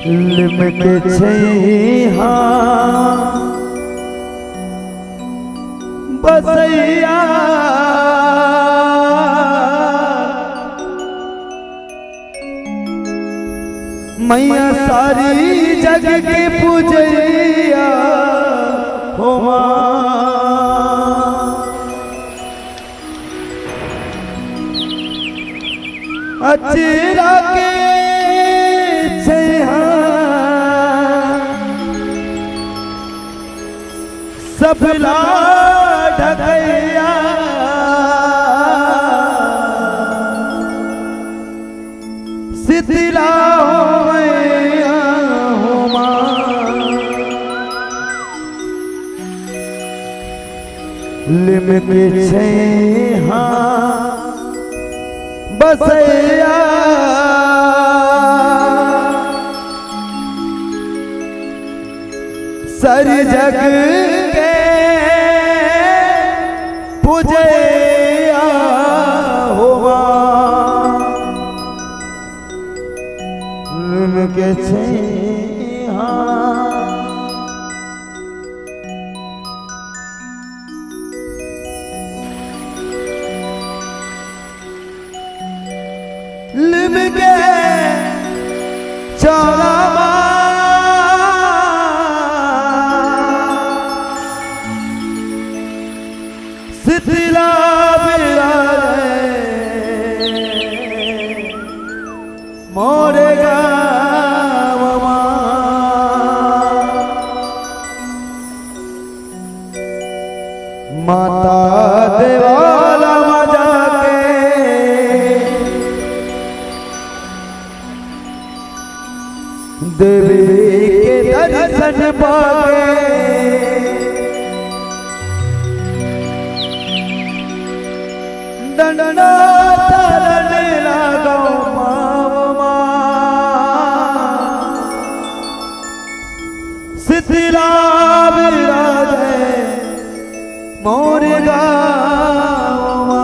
लिमके छैहा बसैया मैया सारी जग के पूजैया हो अचरा के छैहा सबला ढकैया शीतला लिमके छैहा बसैया सारी जग के पूजैया होवा लिमके छैहा लिमके चौरामा शीतला बिराजे मोरे गाँवमा माता देवाला मजा देवी के दर्शन पाके डंडा तरने लगो मामा शीतला बिराजे मोरे गाँवमा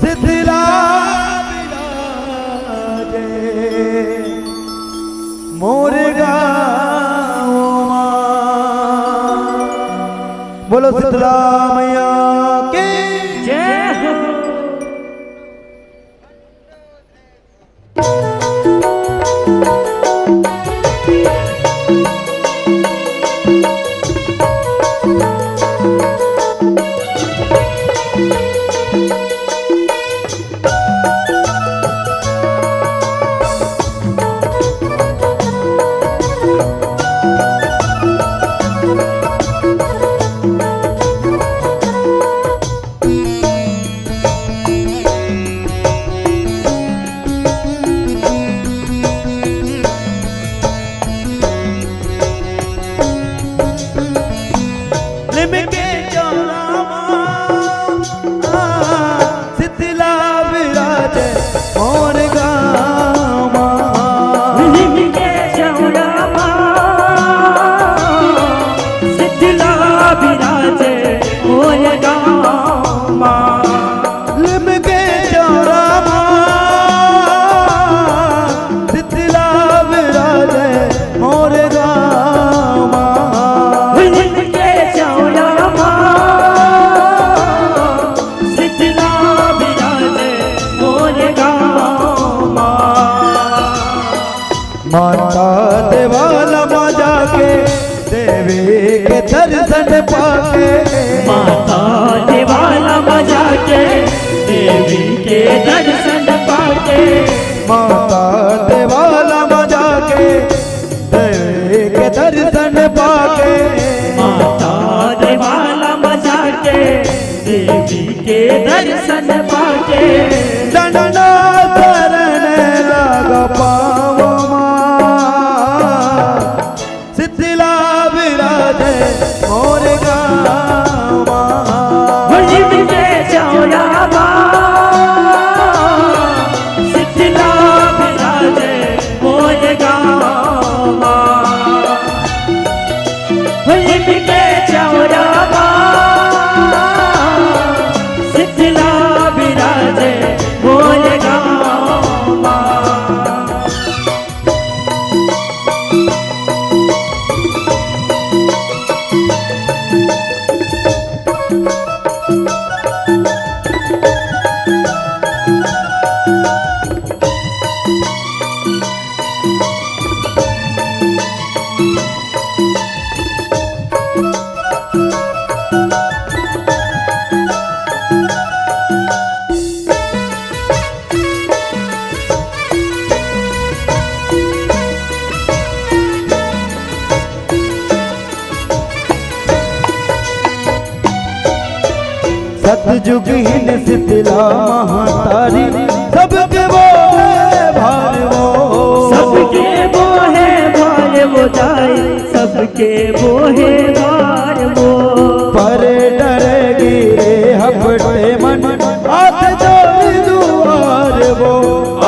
शीतला मोरे गाँवमा बोलो शीतला मैया की जय हो। माता देवाला मजा के देवी के दर्शन पाके माता देवाला मजा के देवी के दर्शन पाके माता देवाला मजा के देवी के दर्शन पाके माता देवाला मजा के देवी के दर्शन पाके डंडा तरने लगा पावो शीतला बिराजे मोरे गाँवमा लिमके चौरामा शीतला बिराजे मोरे गाँवमा लिमके चौरामा शीतला बिराजे सतयुगीन शीतला महातारी सबके बोहे भार वो, सबके बोहे भार वो जाए, सबके बोहे भार वो। पर डरे गिरे हपटे मन हाथ जोड़ दुआर वो,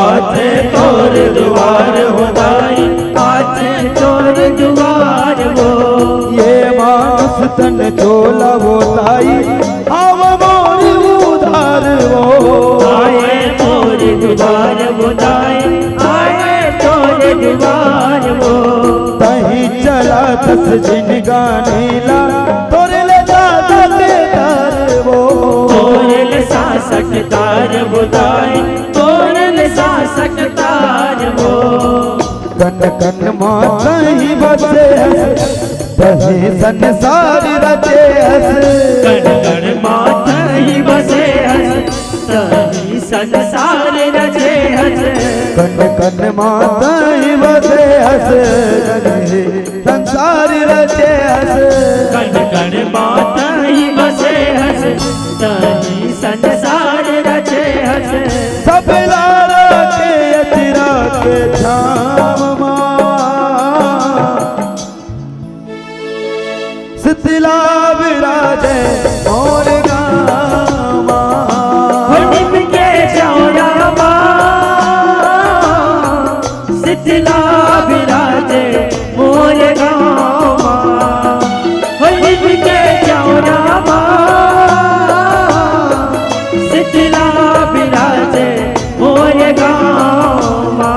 आते तोर दुआर होताई, आते तोर दुआर वो। ये मानुष तन चोला वो ताई आव मोरी उधार वो, आए तोर दुआर होताई, आए तोर दुआर वो। तही चला 10 जिन गानेला तोरे ले दादा के तार वो, तोरल सासक तार बुदाई, तोरल सासक तार वो। कन कन माता ही बसे हस तही संसार रचे हस, कण कण माता ही बसे हस, तही संसार रचे हस। कन कन माता ही बसे हस तही संसार रचे हस, कण कण माता ही बसे हस, तही संसार रचे हस। सब लारा के अचिरा के छाम शीतला विराजे मोर गामा, निम के चौरा शीतला विराजे मोर गामा, निम के चौरा शीतला विराजे मोर गामा।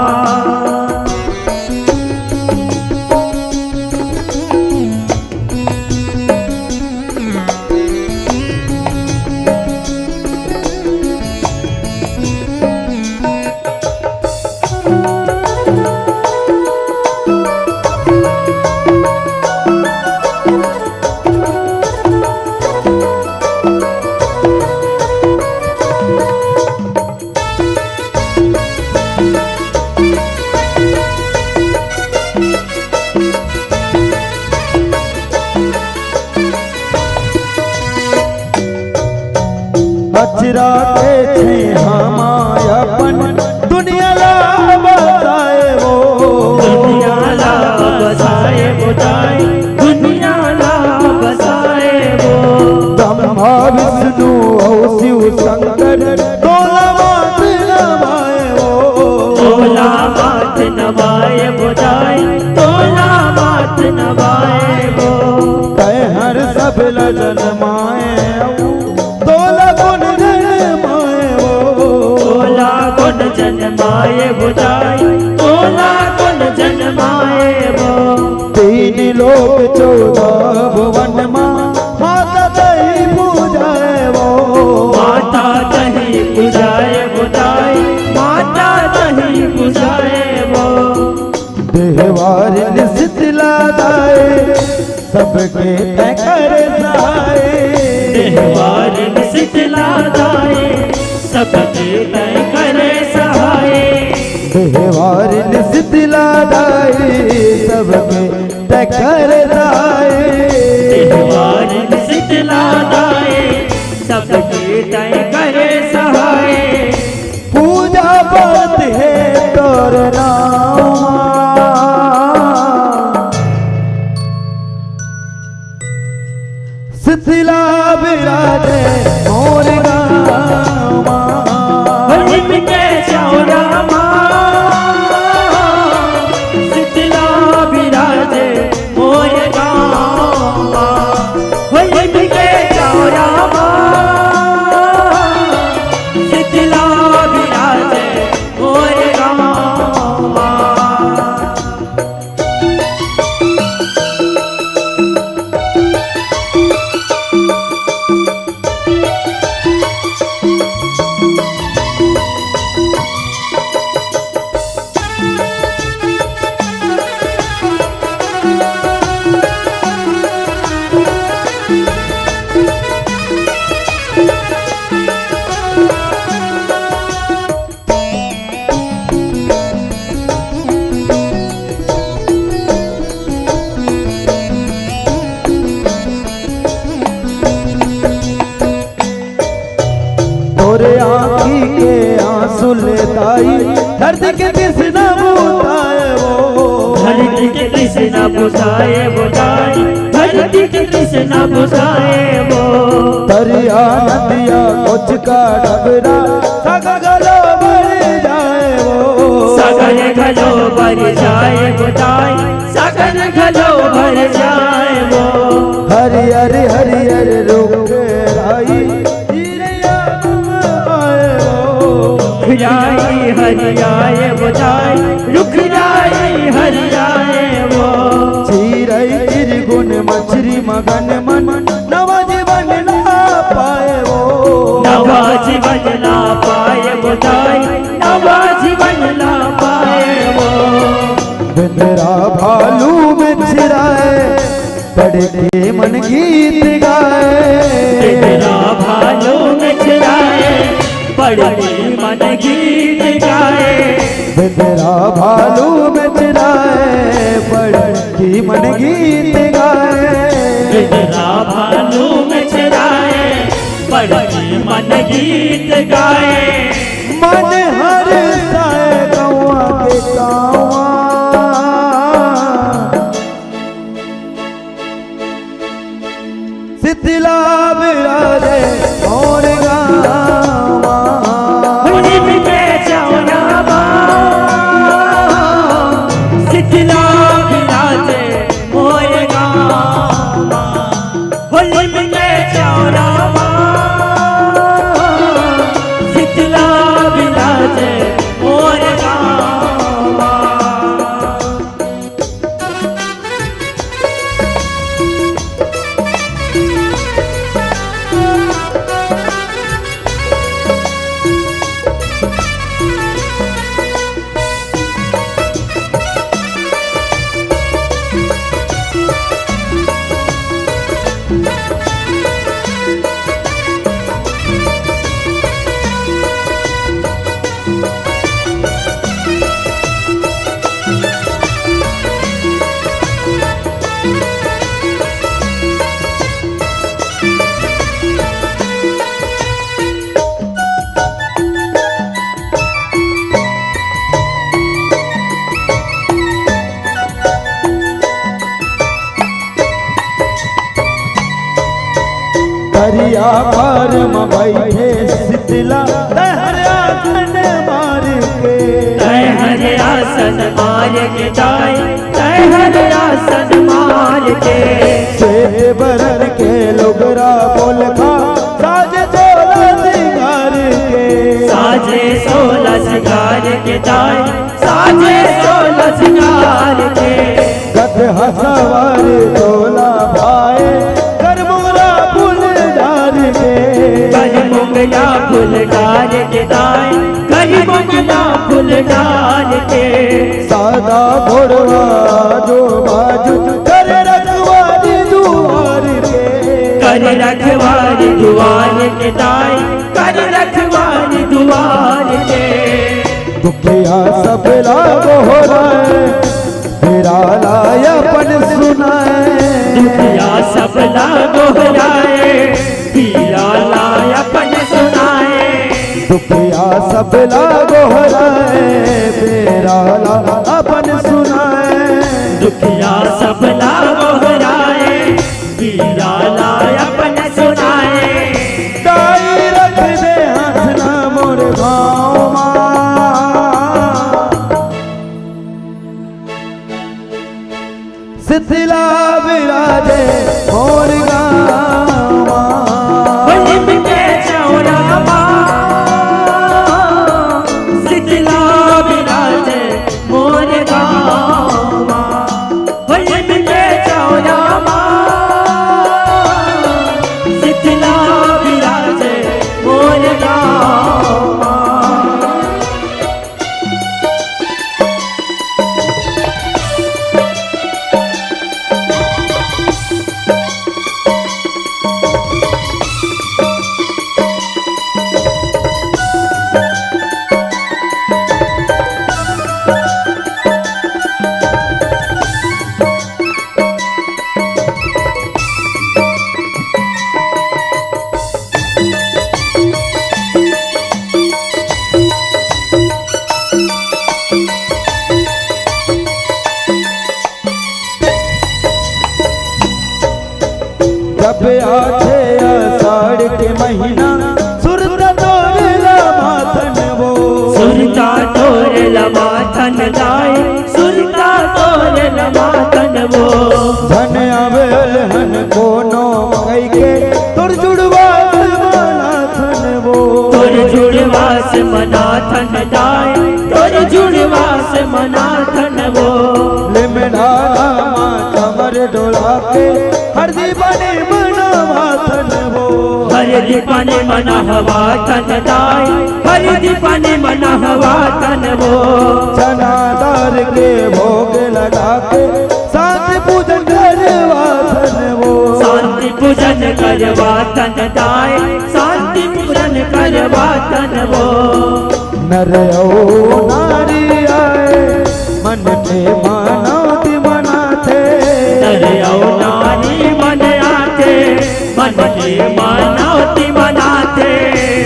अचरा के छे हमायापन दुनिया ला बसाए वो, दुनिया ला बसाए बुदाई, दुनिया ला बसाए वो। ब्रह्मा विष्णु और शिव शंकर तोला मात नवाए वो, तोला मात नवाए बुदाई, तोला मात नवाए वो। तय हर सब लजन माए तोला गुण जन्माए वो, तोला गुण जन्माए बुदाई, तोला गुण जन्माए वो। 3 लोक 14 भुवन माता तही पूजाए वो, माता दही बुझाए बुदाई, माता दही बुझाए वो। देहवार शीतला दाए सबके तय कर सहाय, देहवार शीतला दाए सबके तय करे सहाय। देहवार शीतला दाए सबके तय कर सहाय, देहवार शीतला दाए सबके तय करे सहाय। पूजा पाठ है तोर नाम शीतला विराजे मोर गामा, निम के चौरा शीतला विराजे मोर गामा, निम के चौरा धरती के कृष्ण बुताए वो, धरती के कृष्ण बुझाए बुझाए, धरती के कृष्ण बुझाए वो। दरिया नदिया कुछ का डबरा सागर गलो भर जाए वो, सागर घलो भर जाए बुझाए, सागर घलो भर जाए वो। हरियर हरियर रुख राई हिरिया आए वो, रुखराई हरियाए बुझाए, रुखराई हरियाए वो। चीरई त्रिगुण मछली मगन मन नवा जीवन ना पाए वो, नवा जीवन ना पाए बुझाए, नवा जीवन ना पाए वो। बिंदरा भालू में छिराए तड़के मन गीत गाए, तेरा भालो में छिराए, पढ़े मन गीत गाए। बिंदरा भालू में छिराए तड़के मन गीत गाए, तेरा भालो में छिराए, पढ़े मन गीत गाए। मन हर साए गौआ के गावा, शीतला विराजे और गावा, होली में चौरावा, शीतला विराजे मोर गावा। होली में चौरावा, शीतला विराजे मोर गावा। दरिया पार में बैठे शीतला लहरिया आसन मार के, तय हरे आसन मार के जाए, तय हरे आसन मार के। श्वेत बरन के लोगरा बोल खा साजे चोला सिंगार के, साजे सोलह सिंगार के जाए, साजे सोलह सिंगार के। गद हसवार तोला भाए कर मोरा फूल डार के, कर मुंगला फूल डाल के दाए, कर मुंगला फूल डाल के। सादा घोड़वा जो बाजू कर रखवारी दुआर के, कर रखवारी दुआर के दाए, कर रखवारी दुआर के। दुखिया सब लागो हो रहा तेरा लायापन सुनाए, दुखिया सब लागो हराए, पीरा लायापन सुनाए। दुखिया सब लागो हो रहा तेरा लायापन सुनाए, दुखिया सब लागो हराए, पीरा लायापन सुनाए। दाई रख दे हाथ ना मोर गाँव माँ, शीतला विराजे मोर गाँव होली में चौरावा, शीतला विराजे मोर गाँव। मनाथन दाय तोर जुड़वा से मनाथन वो लिमड़ा कमर डोला के हरदी बने बनावा थन वो हरदी पाने मना हवा तन दाय हरदी पाने मना हवा तन वो चनादार के भोग लगा के शांति पूजन करवा थन वो शांति पूजन करवा तन दाय शांति पूजन करवा तन वो नर ओ नारी आए मन में मानवती मनाथे नर और नारी मन आते मन के मानवती मनाते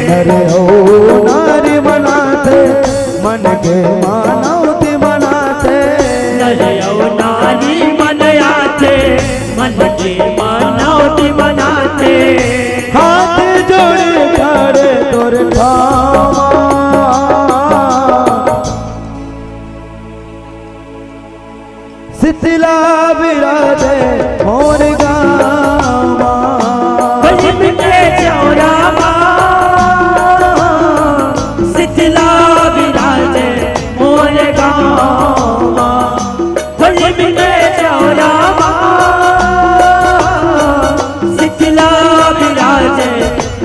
नर ओ नारी मनाथे मन के मानवती मनाथे नर और नारी मन आते मन के मानवती मनाते हाथ जोड़े खड़े तोर ठामा शीतला विराजे मोर गामा बलिम के चौरामा शीतला विराजे मोर गामा बलिम के चौरामा शीतला विराजे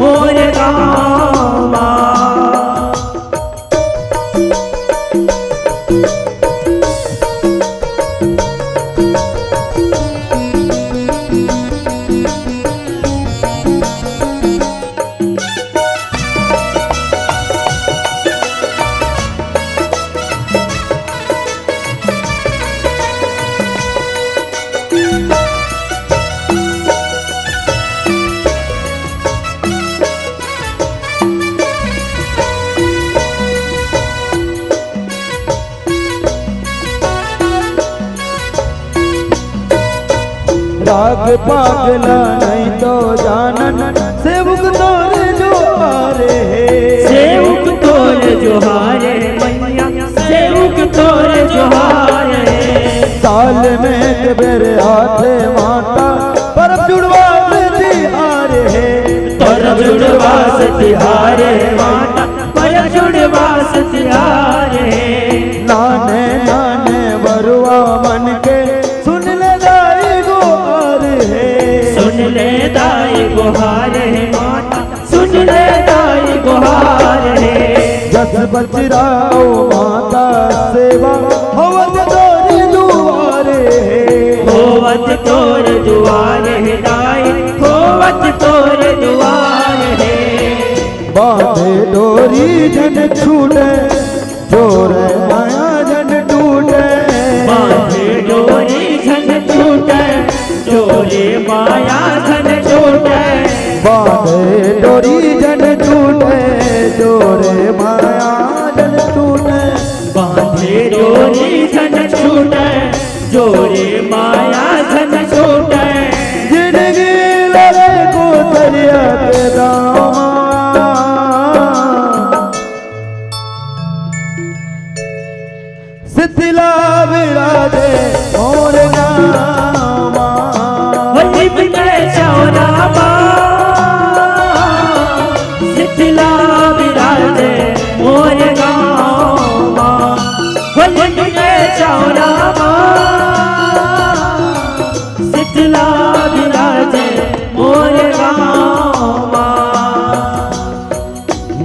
मोर गामा राग पागला नहीं तो जानन सेवक तोरे जो पारे सेवक तोर जोहारे मैया सेवक तोर जोहारे साल में एक बेर आते माता पर जुड़वा तिहारे पर जुड़वास तिहारे माता पर जुड़वास तिहारे नाने नाने बरुआ मन के सुन ले दाई गोहार सुन ले दाई गुहार है माता सुन ले दाई गुहार है जस बचराओ माता सेवा होवत तोरी दुआरे होवत तोर दुआर है दाई होवत तोर दुआर है बांधे डोरी जन छूटे जोर माया जन टूटे बांधे डोरी झन छूटे चोरे माया झन छूटे बांधे डोरी जन टूटे जोरे माया जन टूटे बांधे डोरी झन छूटे जोरे माया झन छूटे जिंदगी लगे को दरिया के दामा शीतला विराजे मोर गामा वलिम के चौरामा शीतला विराजे मोर गामा वलिम के चौरामा शीतला विराजे मोर गामा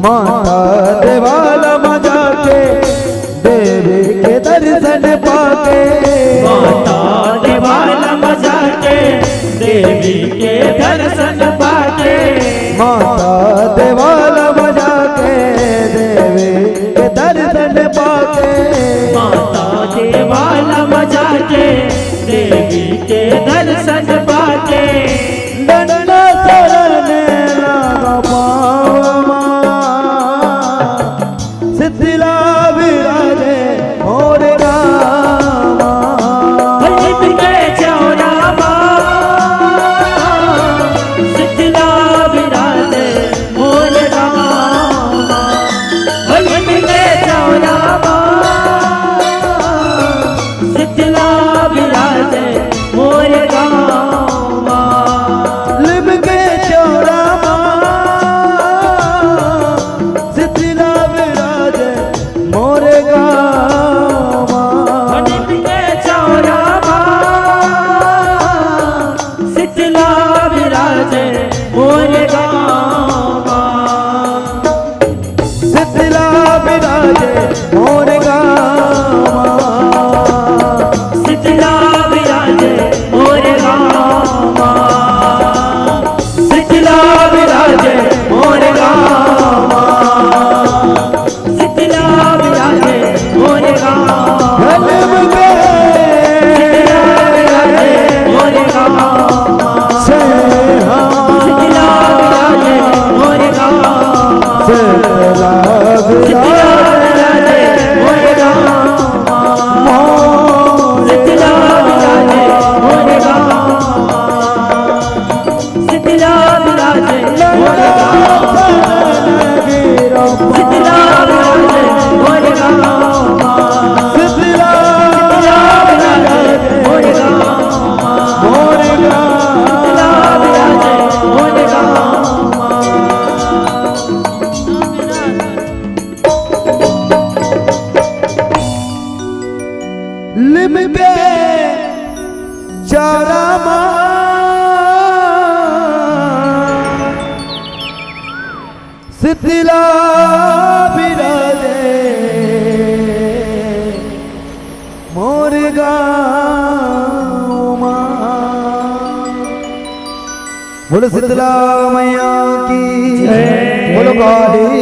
माता देवाला मजा के देवी के दर्शन पाके माता देवाला मजा के देवी के दर्शन पाके माता देवाला मजा के देवी के दर्शन पाके माता देवाला मजा के देवी के दर्शन पाके डंडा चरण लागा पावा शीतला विराजे मोर गामा वलिम के चौरामा शीतला विराजे मोर गामा वलिम के चौरामा शीतला विराजे मोर गामा लिम के चौरामा शीतला विराजे बोलो शीतला मैया की जय। बोलो काली